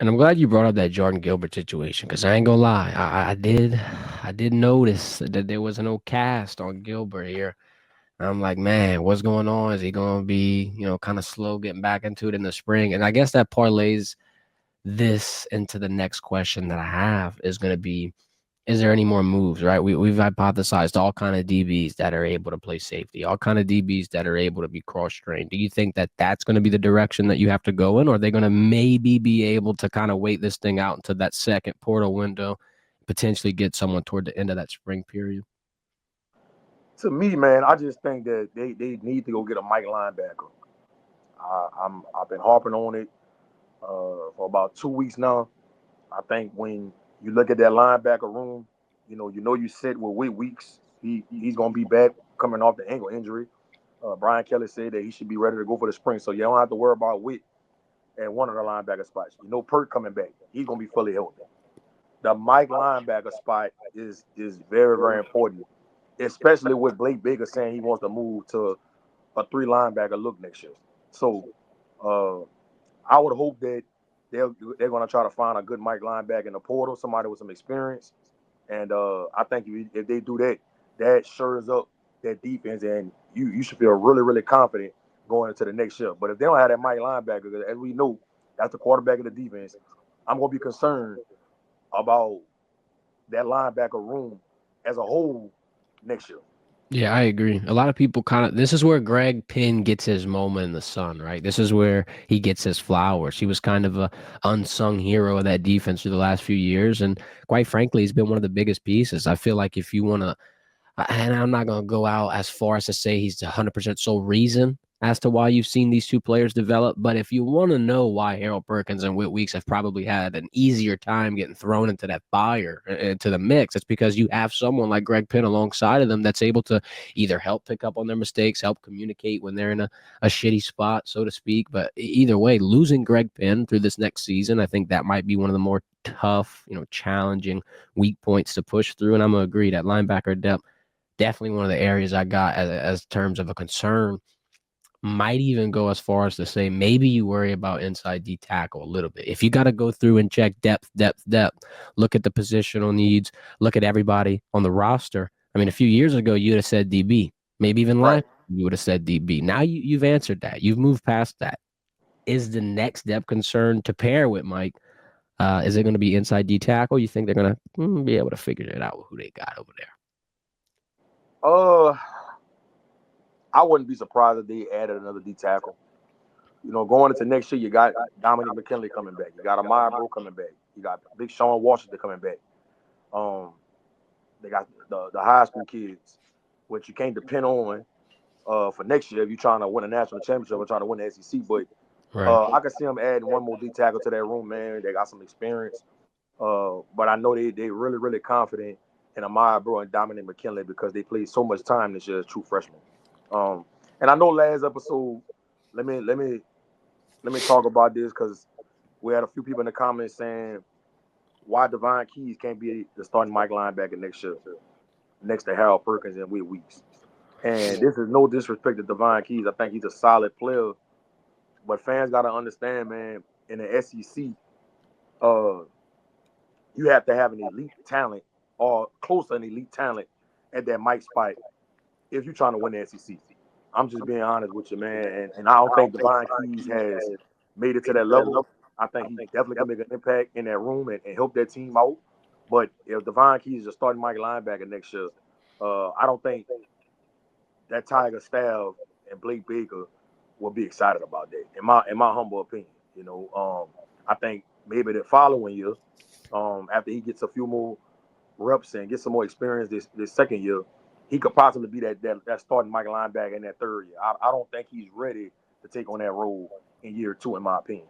And I'm glad you brought up that Jordan Gilbert situation because I ain't gonna lie, I did notice that there was no cast on Gilbert here. I'm like, man, what's going on? Is he gonna be, kind of slow getting back into it in the spring? And I guess that parlays this into the next question that I have is gonna be, is there any more moves, right? We've hypothesized all kind of DBs that are able to play safety, all kind of DBs that are able to be cross-trained. Do you think that that's going to be the direction that you have to go in, or are they going to maybe be able to kind of wait this thing out until that second portal window, potentially get someone toward the end of that spring period? To me, man, I just think that they need to go get a Mike linebacker. I've been harping on it for about 2 weeks now. I think when you look at that linebacker room, you sit with Whit Weeks. He's gonna be back coming off the ankle injury. Brian Kelly said that he should be ready to go for the spring, so you don't have to worry about Whit at one of the linebacker spots. Perk coming back. He's gonna be fully healthy. The Mike linebacker spot is very, very important, especially with Blake Baker saying he wants to move to a three linebacker look next year. So uh, I would hope that they're going to try to find a good Mike linebacker in the portal, somebody with some experience. And I think if they do that, that shores up that defense, and you should feel really, really confident going into the next year. But if they don't have that Mike linebacker, as we know, that's the quarterback of the defense, I'm going to be concerned about that linebacker room as a whole next year. Yeah, I agree. A lot of people this is where Greg Penn gets his moment in the sun, right? This is where he gets his flowers. He was kind of a unsung hero of that defense for the last few years. And quite frankly, he's been one of the biggest pieces. I feel like if you want to, and I'm not going to go out as far as to say he's the 100% sole reason as to why you've seen these two players develop. But if you want to know why Harold Perkins and Whit Weeks have probably had an easier time getting thrown into that fire, into the mix, it's because you have someone like Greg Penn alongside of them that's able to either help pick up on their mistakes, help communicate when they're in a shitty spot, so to speak. But either way, losing Greg Penn through this next season, I think that might be one of the more tough, challenging weak points to push through. And I'm going to agree that linebacker depth, definitely one of the areas I got as terms of a concern. Might even go as far as to say maybe you worry about inside D tackle a little bit. If you got to go through and check depth, look at the positional needs, look at everybody on the roster. I mean, a few years ago, you'd have said DB. Maybe even Right. last year, you would have said DB. Now you've answered that. You've moved past that. Is the next depth concern to pair with Mike? Is it going to be inside D tackle? You think they're going to be able to figure it out with who they got over there? Uh, I wouldn't be surprised if they added another D tackle. Going into next year, you got Dominic McKinley coming back. You got Amaya Bro coming back. You got Big Sean Washington coming back. Um, they got the high school kids, which you can't depend on for next year if you're trying to win a national championship or trying to win the SEC. But Right. I can see them adding one more D tackle to that room, man. They got some experience. But I know they really, really confident in Amaya Bro and Dominic McKinley because they played so much time this year as true freshmen. Um, and I know last episode, let me let me let me talk about this because we had a few people in the comments saying why Devine Keys can't be the starting Mike linebacker next year, next to Harold Perkins and Whit Weeks. And this is no disrespect to Devine Keys. I think he's a solid player, but fans got to understand, man. In the SEC, uh, you have to have an elite talent or close to an elite talent at that Mike spot if you're trying to win the SEC. I'm just being honest with you, man. And I don't think Devine Keys has made it to that level. I think he definitely can make an impact in that room and help that team out. But if Devine Keys is starting Mike linebacker next year, I don't think that Tiger staff and Blake Baker will be excited about that. In my humble opinion, I think maybe the following year, after he gets a few more reps and get some more experience this second year, he could possibly be that starting Mike linebacker in that third year. I don't think he's ready to take on that role in year two, in my opinion.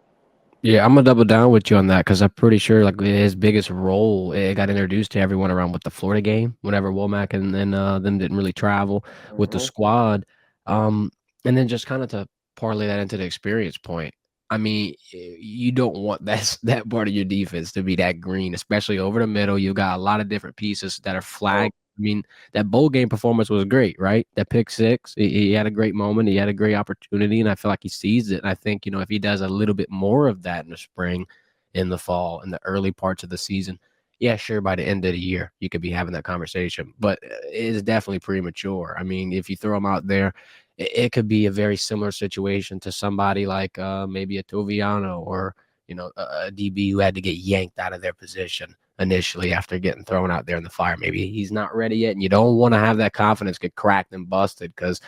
Yeah, I'm gonna double down with you on that because I'm pretty sure like his biggest role it got introduced to everyone around with the Florida game whenever Womack and them didn't really travel with the Mm-hmm. squad, um, and then just kind of to parlay that into the experience point. I mean, you don't want that part of your defense to be that green, especially over the middle. You got a lot of different pieces that are Yep. flagged. I mean, that bowl game performance was great, right? That pick six, he had a great moment. He had a great opportunity, and I feel like he seized it. And I think, if he does a little bit more of that in the spring, in the fall, in the early parts of the season, yeah, sure, by the end of the year, you could be having that conversation, but it is definitely premature. I mean, if you throw him out there, it could be a very similar situation to somebody like maybe a Toviano or, a DB who had to get yanked out of their position initially after getting thrown out there in the fire. Maybe he's not ready yet, and you don't want to have that confidence get cracked and busted because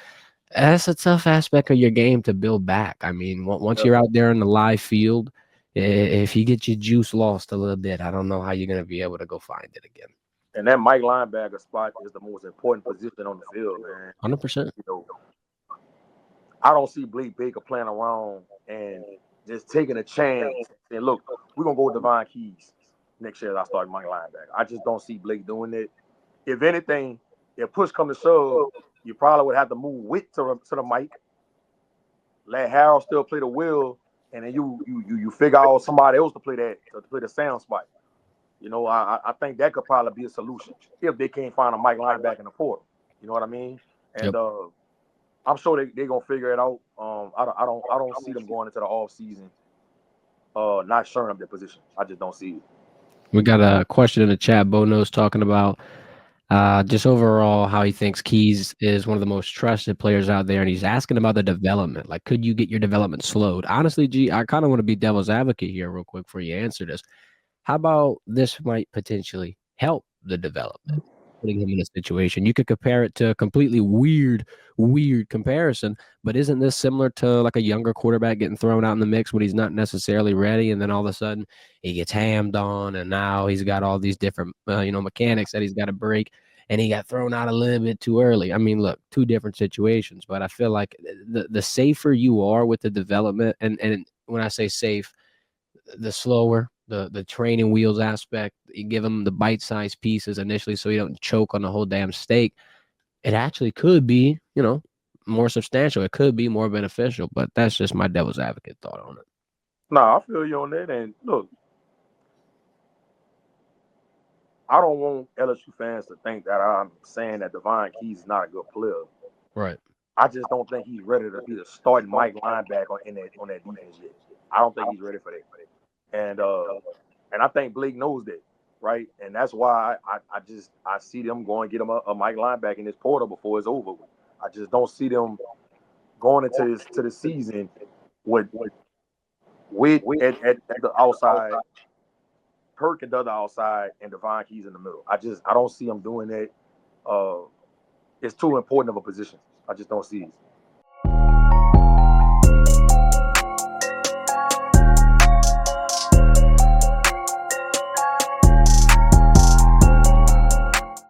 that's a tough aspect of your game to build back. I mean, once you're out there in the live field, if you get your juice lost a little bit, I don't know how you're going to be able to go find it again. And that Mike linebacker spot is the most important position on the field, man. 100%. You know, I don't see Blake Baker playing around and just taking a chance and look, we're gonna go with Devine Keys next year as I start Mike linebacker. I just don't see Blake doing it. If anything, if push comes to shove, you probably would have to move Witt to the mic, let Harold still play the wheel, and then you figure out somebody else to play the sound spot. I think that could probably be a solution if they can't find a Mike linebacker in the portal. You know what I mean? And Yep. I'm sure they're gonna figure it out. I don't see them going into the off season not showing up their position. I just don't see it. We got a question in the chat. Bono's talking about just overall how he thinks Keys is one of the most trusted players out there, and he's asking about the development. Like, could you get your development slowed? Honestly, G, I kind of want to be devil's advocate here real quick before you answer this. How about this might potentially help the development, putting him in a situation? You could compare it to a completely weird comparison, but isn't this similar to like a younger quarterback getting thrown out in the mix when he's not necessarily ready, and then all of a sudden he gets hammed on, and now he's got all these different mechanics that he's got to break, and he got thrown out a little bit too early. I mean, look, two different situations, but I feel like the safer you are with the development, and when I say safe, the slower, the training wheels aspect, you give them the bite-sized pieces initially so you don't choke on the whole damn steak. It actually could be, more substantial. It could be more beneficial, but that's just my devil's advocate thought on it. No, I feel you on that. And look, I don't want LSU fans to think that I'm saying that Devine Keys is not a good player. Right. I just don't think he's ready to be the starting Mike linebacker on that defense yet. I don't think he's ready for that. And I think Blake knows that, right? And that's why I see them going to get him a Mike linebacker in this portal before it's over. I just don't see them going into the season with at the outside, Perk at the other outside, and Devine Keys in the middle. I don't see them doing that. It's too important of a position. I just don't see it.